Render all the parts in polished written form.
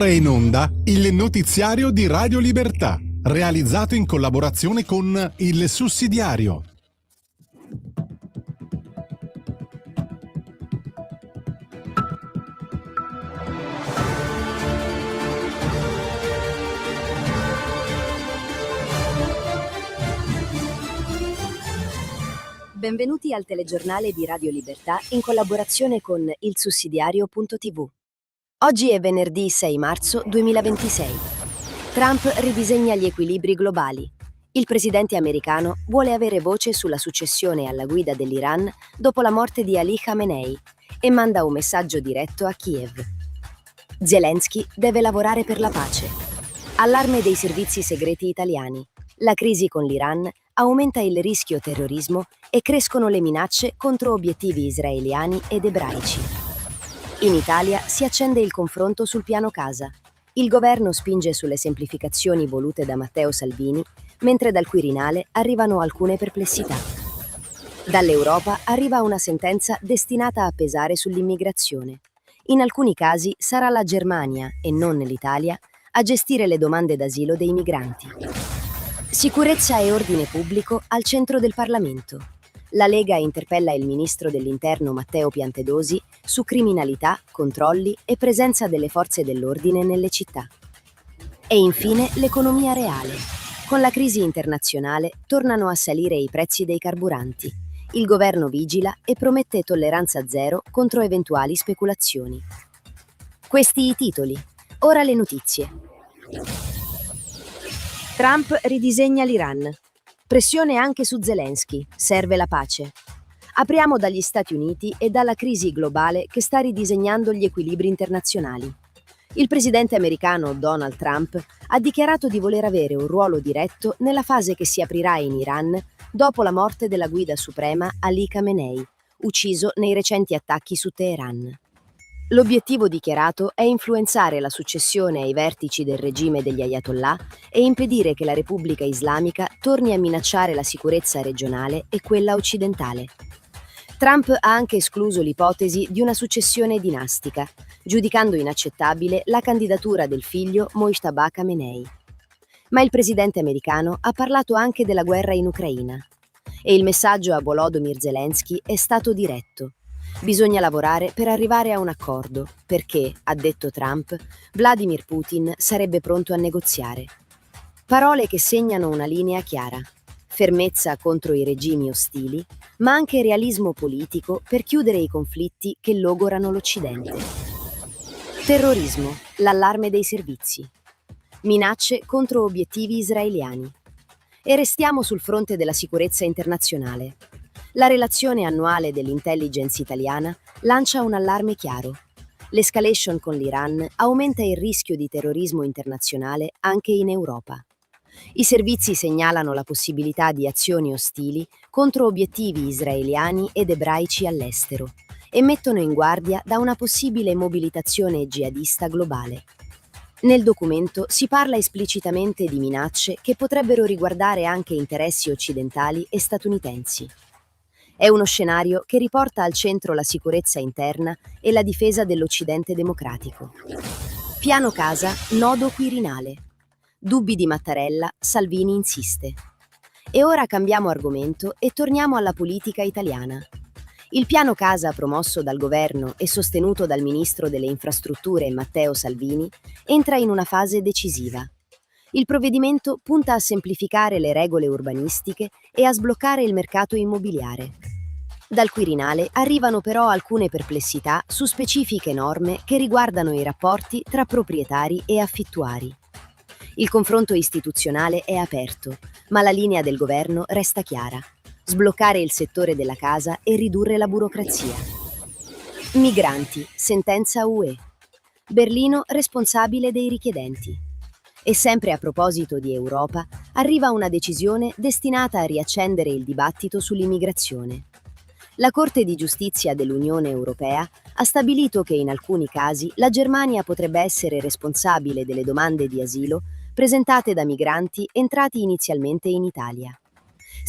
È in onda il notiziario di Radio Libertà, realizzato in collaborazione con Il Sussidiario. Benvenuti al telegiornale di Radio Libertà in collaborazione con ilsussidiario.tv. Oggi è venerdì 6 marzo 2026. Trump ridisegna gli equilibri globali. Il presidente americano vuole avere voce sulla successione alla guida dell'Iran dopo la morte di Ali Khamenei e manda un messaggio diretto a Kiev. Zelensky deve lavorare per la pace. Allarme dei servizi segreti italiani. La crisi con l'Iran aumenta il rischio terrorismo e crescono le minacce contro obiettivi israeliani ed ebraici. In Italia si accende il confronto sul piano casa. Il governo spinge sulle semplificazioni volute da Matteo Salvini, mentre dal Quirinale arrivano alcune perplessità. Dall'Europa arriva una sentenza destinata a pesare sull'immigrazione. In alcuni casi sarà la Germania, e non l'Italia, a gestire le domande d'asilo dei migranti. Sicurezza e ordine pubblico al centro del Parlamento. La Lega interpella il ministro dell'Interno Matteo Piantedosi su criminalità, controlli e presenza delle forze dell'ordine nelle città. E infine l'economia reale. Con la crisi internazionale tornano a salire i prezzi dei carburanti. Il governo vigila e promette tolleranza zero contro eventuali speculazioni. Questi i titoli. Ora le notizie. Trump ridisegna l'Iran. Pressione anche su Zelensky. Serve la pace. Apriamo dagli Stati Uniti e dalla crisi globale che sta ridisegnando gli equilibri internazionali. Il presidente americano Donald Trump ha dichiarato di voler avere un ruolo diretto nella fase che si aprirà in Iran dopo la morte della guida suprema Ali Khamenei, ucciso nei recenti attacchi su Teheran. L'obiettivo dichiarato è influenzare la successione ai vertici del regime degli Ayatollah e impedire che la Repubblica Islamica torni a minacciare la sicurezza regionale e quella occidentale. Trump ha anche escluso l'ipotesi di una successione dinastica, giudicando inaccettabile la candidatura del figlio Mojtaba Khamenei. Ma il presidente americano ha parlato anche della guerra in Ucraina. E il messaggio a Volodymyr Zelensky è stato diretto. Bisogna lavorare per arrivare a un accordo, perché, ha detto Trump, Vladimir Putin sarebbe pronto a negoziare. Parole che segnano una linea chiara. Fermezza contro i regimi ostili, ma anche realismo politico per chiudere i conflitti che logorano l'Occidente. Terrorismo, l'allarme dei servizi. Minacce contro obiettivi israeliani. E restiamo sul fronte della sicurezza internazionale. La relazione annuale dell'intelligence italiana lancia un allarme chiaro. L'escalation con l'Iran aumenta il rischio di terrorismo internazionale anche in Europa. I servizi segnalano la possibilità di azioni ostili contro obiettivi israeliani ed ebraici all'estero e mettono in guardia da una possibile mobilitazione jihadista globale. Nel documento si parla esplicitamente di minacce che potrebbero riguardare anche interessi occidentali e statunitensi. È uno scenario che riporta al centro la sicurezza interna e la difesa dell'Occidente democratico. Piano casa, nodo Quirinale. Dubbi di Mattarella, Salvini insiste. E ora cambiamo argomento e torniamo alla politica italiana. Il piano casa promosso dal governo e sostenuto dal ministro delle infrastrutture Matteo Salvini entra in una fase decisiva. Il provvedimento punta a semplificare le regole urbanistiche e a sbloccare il mercato immobiliare. Dal Quirinale arrivano però alcune perplessità su specifiche norme che riguardano i rapporti tra proprietari e affittuari. Il confronto istituzionale è aperto, ma la linea del governo resta chiara: sbloccare il settore della casa e ridurre la burocrazia. Migranti, sentenza UE. Berlino responsabile dei richiedenti. E sempre a proposito di Europa, arriva una decisione destinata a riaccendere il dibattito sull'immigrazione. La Corte di Giustizia dell'Unione Europea ha stabilito che in alcuni casi la Germania potrebbe essere responsabile delle domande di asilo presentate da migranti entrati inizialmente in Italia.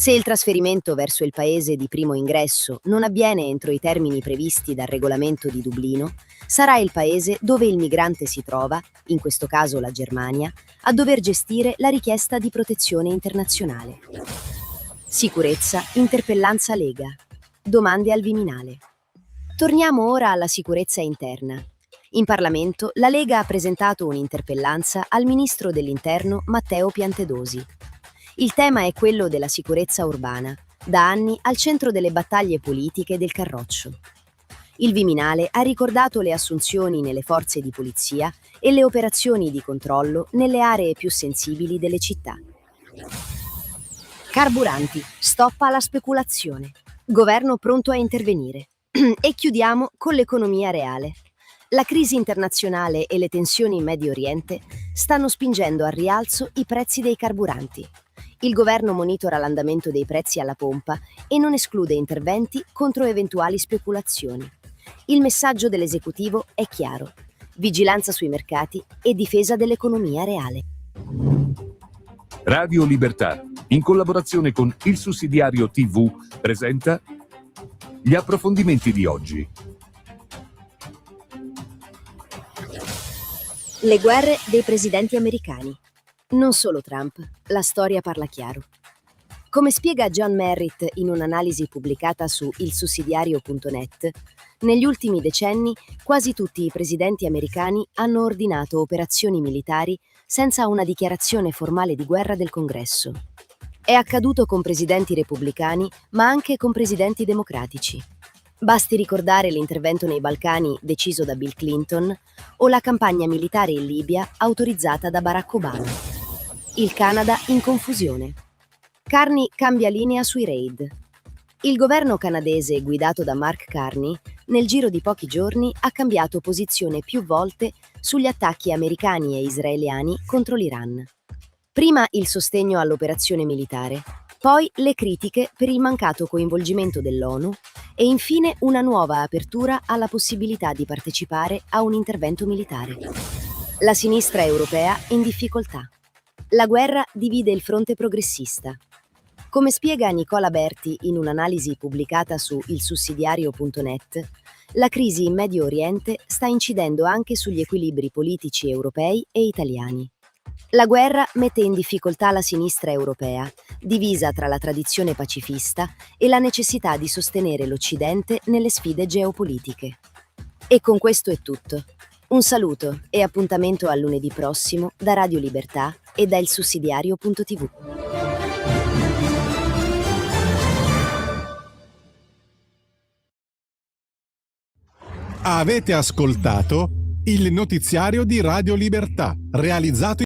Se il trasferimento verso il paese di primo ingresso non avviene entro i termini previsti dal regolamento di Dublino, sarà il paese dove il migrante si trova, in questo caso la Germania, a dover gestire la richiesta di protezione internazionale. Sicurezza, interpellanza Lega. Domande al Viminale. Torniamo ora alla sicurezza interna. In Parlamento la Lega ha presentato un'interpellanza al Ministro dell'Interno Matteo Piantedosi. Il tema è quello della sicurezza urbana, da anni al centro delle battaglie politiche del Carroccio. Il Viminale ha ricordato le assunzioni nelle forze di polizia e le operazioni di controllo nelle aree più sensibili delle città. Carburanti, stop alla speculazione. Governo pronto a intervenire. E chiudiamo con l'economia reale. La crisi internazionale e le tensioni in Medio Oriente stanno spingendo al rialzo i prezzi dei carburanti. Il governo monitora l'andamento dei prezzi alla pompa e non esclude interventi contro eventuali speculazioni. Il messaggio dell'esecutivo è chiaro: vigilanza sui mercati e difesa dell'economia reale. Radio Libertà, in collaborazione con Il Sussidiario TV, presenta gli approfondimenti di oggi. Le guerre dei presidenti americani. Non solo Trump, la storia parla chiaro. Come spiega John Merritt in un'analisi pubblicata su ilsussidiario.net, negli ultimi decenni quasi tutti i presidenti americani hanno ordinato operazioni militari senza una dichiarazione formale di guerra del Congresso. È accaduto con presidenti repubblicani, ma anche con presidenti democratici. Basti ricordare l'intervento nei Balcani deciso da Bill Clinton o la campagna militare in Libia autorizzata da Barack Obama. Il Canada in confusione. Carney cambia linea sui raid. Il governo canadese, guidato da Mark Carney, nel giro di pochi giorni ha cambiato posizione più volte sugli attacchi americani e israeliani contro l'Iran. Prima il sostegno all'operazione militare, poi le critiche per il mancato coinvolgimento dell'ONU e infine una nuova apertura alla possibilità di partecipare a un intervento militare. La sinistra europea in difficoltà. La guerra divide il fronte progressista. Come spiega Nicola Berti in un'analisi pubblicata su ilsussidiario.net, la crisi in Medio Oriente sta incidendo anche sugli equilibri politici europei e italiani. La guerra mette in difficoltà la sinistra europea, divisa tra la tradizione pacifista e la necessità di sostenere l'Occidente nelle sfide geopolitiche. E con questo è tutto. Un saluto e appuntamento a lunedì prossimo da Radio Libertà e da ilsussidiario.tv. Avete ascoltato il notiziario di Radio Libertà, realizzato